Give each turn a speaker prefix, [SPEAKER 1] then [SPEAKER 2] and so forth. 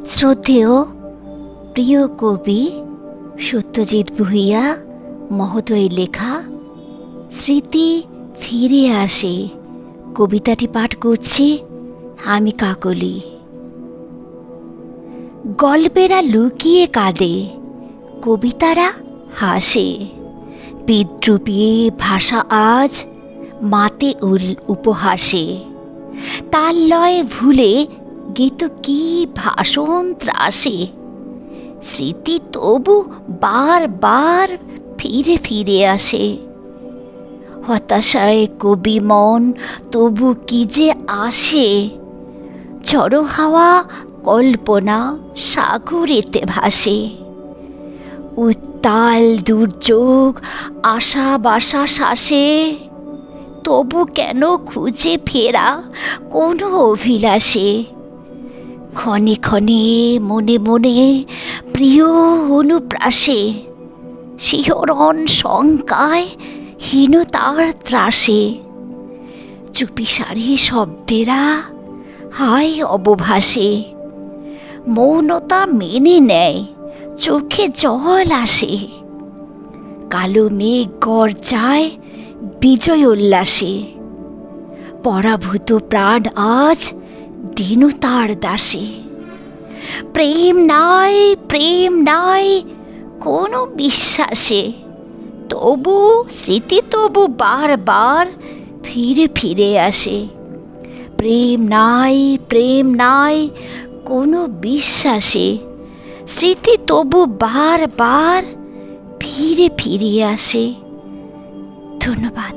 [SPEAKER 1] শ্রদ্ধেয় প্রিয় কবি সত্যজিৎ ভূঁইয়া মহোদয়ের লেখা স্মৃতি ফিরে আসে কবিতাটি পাঠ করছি আমি কাকলি। গল্পেরা লুকিয়ে কাঁদে, কবিতারা হাসে, বিদ্রুপী ভাষা আজ মাতে উপহাসে। তার লয় ভুলে গীত কি ভাষণ ত্রাসে, স্মৃতি তবু বারবার ফিরে ফিরে আসে। হতাশায় কবি মন তবু কি যে আসে, ঝড়ো হাওয়া কল্পনা সাগরেতে ভাসে। উত্তাল দুর্যোগ আশা বাসা শ্বাসে, তবু কেন খুঁজে ফেরা কোনো অভিলাষে। ক্ষণে ক্ষণে মনে মনে প্রিয় অনুপ্রাসে, শিহরণ শঙ্কায় হীনতার ত্রাসে। চুপিসারে শব্দেরা হায় অবভাসে, মৌনতা মেনে নেয় চোখে জল আসে। কালো মেঘ গর্জায় বিজয় উল্লাসে, পরাভূত প্রাণ আজ দীনতার দাসে। প্রেম নাই কোনো বিশ্বাসে, তবু স্মৃতি তবু বারবার ফিরে ফিরে আসে। প্রেম নাই কোনো বিশ্বাসে, স্মৃতি তবু বারবার ফিরে ফিরে আসে। ধন্যবাদ।